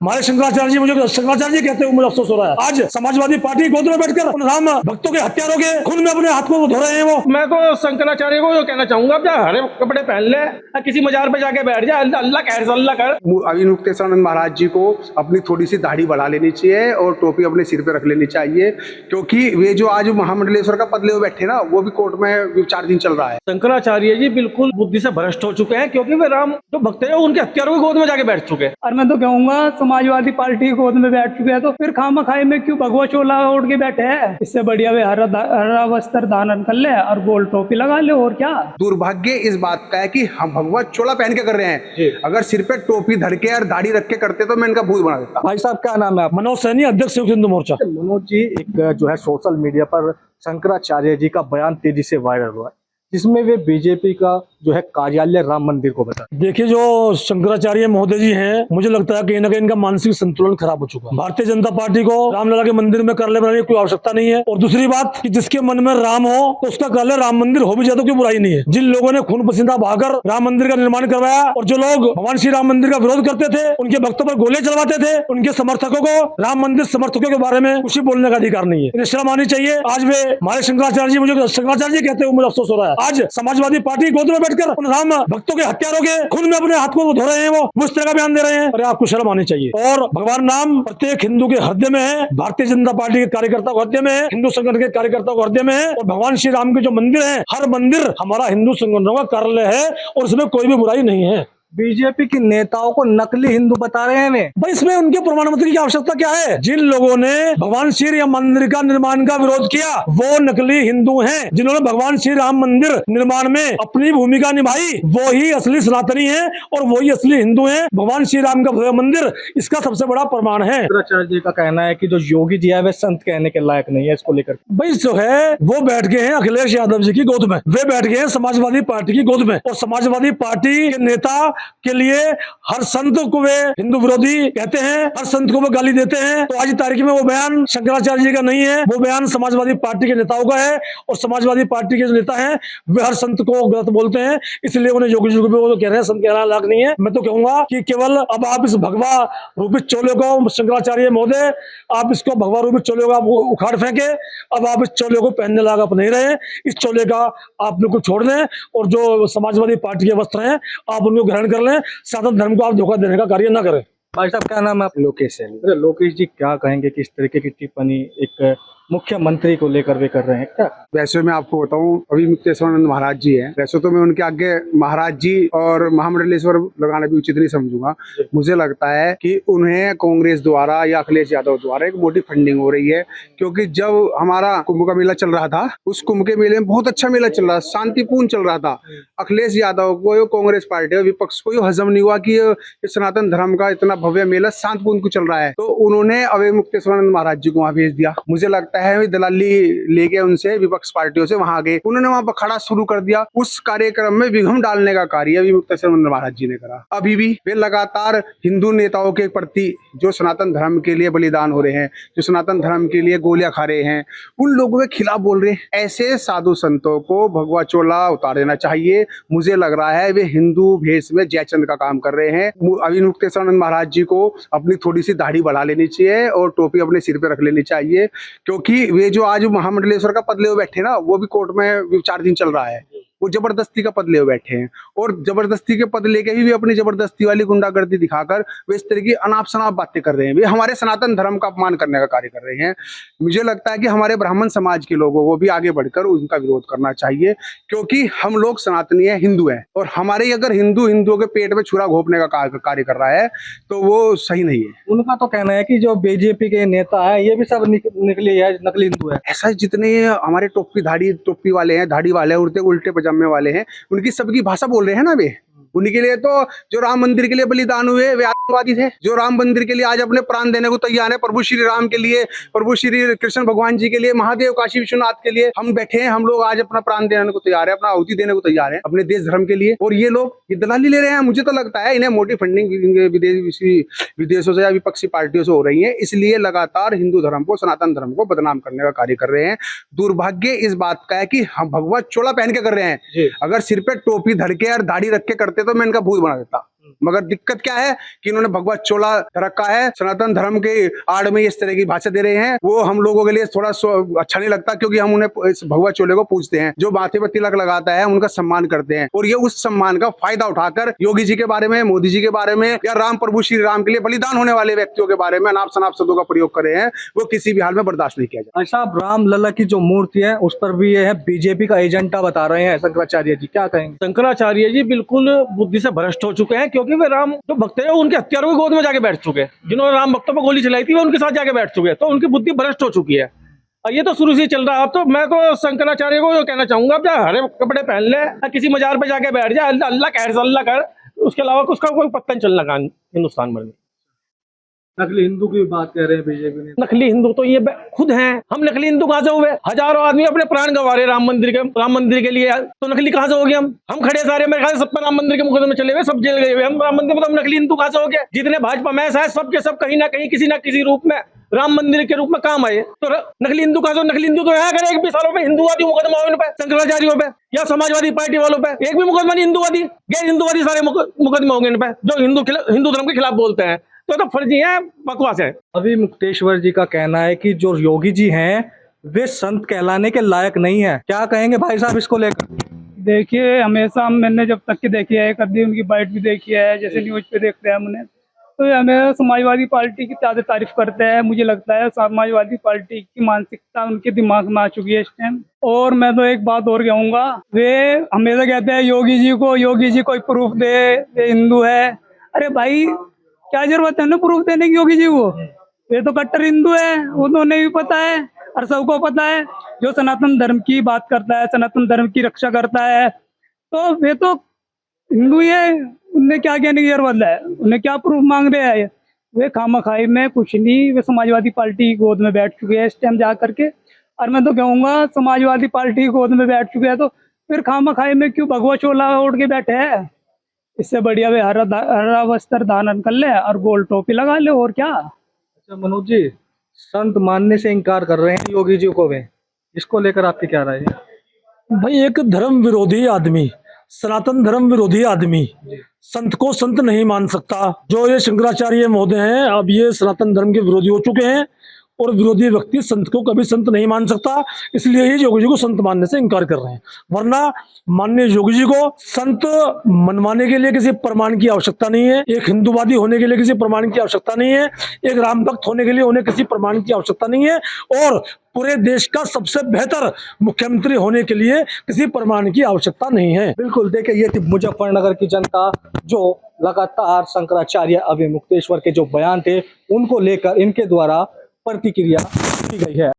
हमारे शंकराचार्य जी, मुझे शंकराचार्य जी कहते हुए मुझे अफसोस हो रहा है। आज समाजवादी पार्टी गोद में बैठकर उन राम भक्तों के हत्यारों के खून में अपने हाथ को धो रहे हैं। वो मैं तो शंकराचार्य को कहना चाहूंगा, आप हरे कपड़े पहन ले, किसी मजार पे जाके बैठ जा, अल्लाह खैर अल्लाह कर। अभी मुक्तेश्वरानंद महाराज जी को अपनी थोड़ी सी दाढ़ी बढ़ा लेनी चाहिए और टोपी अपने सिर पे रख लेनी चाहिए, क्योंकि वे जो आज महामंडलेश्वर का पद ले हुए बैठे ना, वो भी कोर्ट में 4 दिन चल रहा है। शंकराचार्य जी बिल्कुल बुद्धि से भ्रष्ट हो चुके हैं, क्योंकि वे राम जो भक्त है उनके हत्यारों की गोद में जाके बैठ चुके हैं। और मैं तो कहूंगा समाजवादी पार्टी की गोद में बैठ चुके हैं, तो फिर खामा खाई में क्यों भगवा चोला ओढ़ के बैठे हैं? इससे बढ़िया वे हरा वस्त्र धारण कर ले और गोल टोपी लगा ले, और क्या। दुर्भाग्य इस बात का है कि हम भगवा चोला पहन के कर रहे हैं। अगर सिर पे टोपी धर के और दाढ़ी रख के करते तो मैं इनका भूत बना देता। भाई साहब, क्या नाम है आप? मनोज सैनी, अध्यक्ष संयुक्त हिंदू मोर्चा। मनोज जी, एक जो है सोशल मीडिया पर शंकराचार्य जी का बयान तेजी से वायरल हुआ है, जिसमें वे बीजेपी का जो है कार्यालय राम मंदिर को बता। देखिए, जो शंकराचार्य महोदय जी हैं, मुझे लगता है कहीं ना कहीं इनका मानसिक संतुलन खराब हो चुका है। भारतीय जनता पार्टी को रामलला के मंदिर में करले बनाने की कोई आवश्यकता नहीं है। और दूसरी बात कि जिसके मन में राम हो तो उसका करले राम मंदिर हो भी जाए तो कोई बुराई नहीं है। जिन लोगों ने खून पसीना बहाकर राम मंदिर का निर्माण करवाया और जो लोग भगवान श्री राम मंदिर का विरोध करते थे, उनके भक्तों पर गोले चलवाते थे, उनके समर्थकों को राम मंदिर समर्थकों के बारे में कुछ बोलने का अधिकार नहीं है। इन्हें शर्म आनी चाहिए। आज वे हमारे शंकराचार्य जी, मुझे शंकराचार्य जी कहते हुए मुझे अफसोस हो रहा है। आज समाजवादी पार्टी गोद में बैठकर उन राम भक्तों के हत्यारों के खून में अपने हाथ को धो रहे हैं। वो इस तरह का बयान दे रहे हैं। अरे आपको शर्म आनी चाहिए। और भगवान राम प्रत्येक हिंदू के हृदय में है, भारतीय जनता पार्टी के कार्यकर्ता को हृदय में है, हिंदू संगठन के कार्यकर्ता को हृदय में है। और भगवान श्री राम के जो मंदिर है, हर मंदिर हमारा हिंदू संगठनों का कार्यालय है और इसमें कोई भी बुराई नहीं है। बीजेपी के नेताओं को नकली हिंदू बता रहे हैं वे। भाई, इसमें उनके प्रमाण पत्र की आवश्यकता क्या है? जिन लोगों ने भगवान श्री राम मंदिर का निर्माण का विरोध किया वो नकली हिंदू हैं। जिन्होंने भगवान श्री राम मंदिर निर्माण में अपनी भूमिका निभाई वो ही असली सनातनी हैं और वही असली हिंदू हैं। भगवान श्री राम का भव्य मंदिर इसका सबसे बड़ा प्रमाण है। शंकराचार्य जी का कहना है कि जो योगी जी है वे संत कहने के लायक नहीं है। इसको लेकर भाई जो है वो बैठ गए हैं अखिलेश यादव जी की गोद में, वे बैठ गए हैं समाजवादी पार्टी की गोद में। और समाजवादी पार्टी के नेता के लिए हर संत को वे हिंदू विरोधी कहते हैं, हर संत को वे गाली देते हैं। तो आज की तारीख में वो बयान शंकराचार्य जी का नहीं है, वो बयान समाजवादी पार्टी के नेताओं का है। और समाजवादी पार्टी के जो नेता हैं वे हर संत को गलत बोलते हैं, इसलिए उन्हें योगी जी को वो कह रहे हैं संत कहना लायक नहीं है। मैं तो कहूंगा कि केवल अब आप इस भगवा रूपित चोले को, शंकराचार्य महोदय, आप इसको भगवा रूपित चोले को आप उखाड़ फेंके। अब आप इस चोले को पहनने लायक आप नहीं रहे। इस चोले का आप बिल्कुल छोड़ दें और जो समाजवादी पार्टी के वस्त्र हैं आप उनको ग्रहण कर लें। सनातन धर्म को आप धोखा देने का कार्य ना करें। भाई साहब, क्या नाम है आप? लोकेश है। लोकेश जी, क्या कहेंगे कि इस तरीके की टिप्पणी एक मुख्यमंत्री को लेकर वे कर रहे हैं क्या? वैसे मैं आपको बताऊं, अभी मुक्तेश्वरानंद महाराज जी हैं, वैसे तो मैं उनके आगे महाराज जी और महामंडलेश्वर लगाना भी उचित नहीं समझूंगा। मुझे लगता है कि उन्हें कांग्रेस द्वारा या अखिलेश यादव द्वारा एक मोटी फंडिंग हो रही है। क्योंकि जब हमारा कुंभ का मेला चल रहा था, उस कुंभ के मेले में बहुत अच्छा मेला चल रहा, शांतिपूर्ण चल रहा था। अखिलेश यादव को, कांग्रेस पार्टी और विपक्ष को हजम नहीं हुआ कि सनातन धर्म का इतना भव्य मेला शांतिपूर्ण चल रहा है, तो उन्होंने अभी मुक्तेश्वरानंद महाराज जी को वहां भेज दिया। मुझे लगता है दलाली लेके उनसे, विपक्ष पार्टियों से वहां गए, उन्होंने वहां पर खड़ा शुरू कर दिया। उस कार्यक्रम में विघ्न डालने का कार्य अभी मुक्तेश्वरानंद महाराज जी ने करा। अभी भी वे लगातार हिंदू नेताओं के प्रति जो सनातन धर्म के लिए बलिदान हो रहे हैं, जो सनातन धर्म के लिए गोलियां खा रहे हैं, उन लोगों के खिलाफ बोल रहे हैं। ऐसे साधु संतों को भगवा चोला उतार देना चाहिए। मुझे लग रहा है वे हिंदू भेष में जयचंद का काम कर रहे हैं। अभी मुक्तेश्वरानंद महाराज जी को अपनी थोड़ी सी दाढ़ी बढ़ा लेनी चाहिए और टोपी अपने सिर पे रख लेनी चाहिए, क्योंकि वे जो आज महामंडलेश्वर का पद ले हुए बैठे ना, वो भी कोर्ट में 4 दिन चल रहा है। वो जबरदस्ती का पद ले बैठे हैं और जबरदस्ती के पद लेके ही वे अपनी जबरदस्ती वाली गुंडागर्दी दिखाकर वे इस तरह की अनाप शनाप बातें कर रहे हैं। वे हमारे सनातन धर्म का अपमान करने का कार्य कर रहे हैं। मुझे लगता है कि हमारे ब्राह्मण समाज के लोगों को भी आगे बढ़कर उनका विरोध करना चाहिए, क्योंकि हम लोग सनातनी है, हिंदू है। और हमारे अगर हिंदुओं के पेट में छुरा घोंपने का कार्य कर रहा है तो वो सही नहीं है। उनका तो कहना है कि जो बीजेपी के नेता है ये भी सब नकली हिंदू है। ऐसा जितने हमारे टोपी वाले हैं, दाढ़ी वाले हैं, उल्टे पजामे वाले हैं, उनकी सबकी भाषा बोल रहे हैं ना वे। उनके लिए तो जो राम मंदिर के लिए बलिदान हुए वे आतंकवादी थे। जो राम मंदिर के लिए आज अपने प्राण देने को तैयार है, प्रभु श्री राम के लिए, प्रभु श्री कृष्ण भगवान जी के लिए, महादेव काशी विश्वनाथ के लिए हम बैठे हैं। हम लोग आज अपना प्राण देने को तैयार है, अपना आहुति देने को तैयार है अपने देश धर्म के लिए। और ये लोग ये दलाली ले रहे हैं। मुझे तो लगता है इन्हें मोटी फंडिंग विदेशों से या विपक्षी पार्टियों से हो रही है, इसलिए लगातार हिंदू धर्म को, सनातन धर्म को बदनाम करने का कार्य कर रहे हैं। दुर्भाग्य इस बात का है कि हम भगवा चोला पहन के कर रहे हैं। अगर सिर पे टोपी धर के और दाढ़ी रख के करते तो मैं इनका भूत बना देता। मगर दिक्कत क्या है कि इन्होंने भगवा चोला रखा है, सनातन धर्म के आड़ में इस तरह की भाषा दे रहे हैं। वो हम लोगों के लिए थोड़ा अच्छा नहीं लगता, क्योंकि हम उन्हें इस भगवा चोले को पूजते हैं। जो माथे पर तिलक लगाता है उनका सम्मान करते हैं, और ये उस सम्मान का फायदा उठाकर योगी जी के बारे में, मोदी जी के बारे में या राम प्रभु श्री राम के लिए बलिदान होने वाले व्यक्तियों के बारे में अनाप शनाप शब्दों का प्रयोग कर रहे हैं। वो किसी भी हाल में बर्दाश्त नहीं किया जाए। भाई साहब, रामलला की जो मूर्ति है उस पर भी ये है बीजेपी का एजेंडा बता रहे हैं शंकराचार्य जी, क्या कहेंगे? शंकराचार्य जी बिल्कुल बुद्धि से भ्रष्ट हो चुके हैं, क्योंकि वे राम जो भक्त है उनके हत्यारों की गोद में जाके बैठ चुके हैं। जिन्होंने राम भक्तों पर गोली चलाई थी वो उनके साथ जाके बैठ चुके हैं, तो उनकी बुद्धि भ्रष्ट हो चुकी है। और ये तो शुरू से ही चल रहा है। अब तो मैं तो शंकराचार्य को कहना चाहूंगा, अब चाहे हरे कपड़े पहन ले, किसी मजार पे जाके बैठ जाए, अल्लाह कहर से अल्लाह कर, उसके अलावा उसका कोई पत्ता नहीं चलना हिंदुस्तान भर में। नकली हिंदू की बात कर रहे हैं बीजेपी ने। नकली हिंदू तो ये खुद हैं। हम नकली हिंदू कहाँ से हुए? हजारों आदमी अपने प्राण गंवा रहे राम मंदिर के लिए, तो नकली कहाँ से हो गए? हम खड़े सारे मेरे ख्याल से सब पर राम मंदिर के मुकदमे में चले हुए, सब जेल गए हुए। हम राम मंदिर में, तो हम नकली हिंदू कहाँ से हो गए? जितने भाजपा में है सब के सब कहीं ना कहीं किसी ना किसी रूप में राम मंदिर के रूप में काम आए। तो नकली हिंदू कहाँ से? नकली हिंदू तो यहाँ अगर 1 सालों में हिंदूवादी मुकदमा हो इन पे, शंकराचार्यों पे या समाजवादी पार्टी वालों पे, एक भी मुकदमा नहीं हिंदूवादी, गैर हिंदूवादी सारे मुकदमा होंगे इन पे, जो हिंदू धर्म के खिलाफ बोलते हैं। तो फर्जी है, बकवास है। अभी मुक्तेश्वर जी का कहना है कि जो योगी जी हैं वे संत कहलाने के लायक नहीं है, क्या कहेंगे भाई साहब इसको लेकर? देखिए, हमेशा मैंने जब तक के देखी है, कभी उनकी बाइट भी देखी है, जैसे न्यूज पे देखते हैं हमने, तो हमें समाजवादी पार्टी की ज्यादा तारीफ करते हैं। मुझे लगता है समाजवादी पार्टी की मानसिकता उनके दिमाग में आ चुकी है इस टाइम। और मैं तो एक बात और कहूंगा, वे हमेशा कहते हैं योगी जी कोई प्रूफ दे, वे हिंदू है। अरे भाई, क्या जरूरत है उन्हें प्रूफ देने की योगी जी को? वे तो कट्टर हिंदू है, वो तो उन्हें भी पता है और सबको पता है। जो सनातन धर्म की बात करता है, सनातन धर्म की रक्षा करता है, तो वे तो हिंदू ही है। उन्हें क्या कहने की जरूरत है? उन्हें क्या प्रूफ मांग रहे हैं? वे खामखाई में कुछ नहीं, वे समाजवादी पार्टी की गोद में बैठ चुके हैं इस टाइम जा करके। और मैं तो कहूँगा, समाजवादी पार्टी की गोद में बैठ चुके हैं तो फिर खामखाई में क्यों भगवा चोला ओढ़ के बैठे हैं? इससे बढ़िया वे हरा वस्त्र धारण कर ले और गोल टोपी लगा ले, और क्या। अच्छा मनोज जी, संत मानने से इनकार कर रहे हैं योगी जी को, वे इसको लेकर आपकी क्या राय है? भाई, एक धर्म विरोधी आदमी, सनातन धर्म विरोधी आदमी संत को संत नहीं मान सकता। जो ये शंकराचार्य महोदय हैं, अब ये सनातन धर्म के विरोधी हो चुके हैं, और विरोधी व्यक्ति संत को कभी संत नहीं मान सकता। इसलिए ही योगी जी को संत मानने से इनकार कर रहे हैं। वरना माननीय योगी जी को संत मनवाने के लिए किसी प्रमाण की आवश्यकता नहीं है, एक हिंदूवादी होने के लिए किसी प्रमाण की आवश्यकता नहीं है, एक राम भक्त होने के लिए उन्हें किसी प्रमाण की आवश्यकता नहीं है, और पूरे देश का सबसे बेहतर मुख्यमंत्री होने के लिए किसी प्रमाण की आवश्यकता नहीं है। बिल्कुल, देखिए ये थी मुजफ्फरनगर की जनता, जो लगातार शंकराचार्य अभी मुक्तेश्वर के जो बयान थे उनको लेकर इनके द्वारा प्रतिक्रिया की गई है।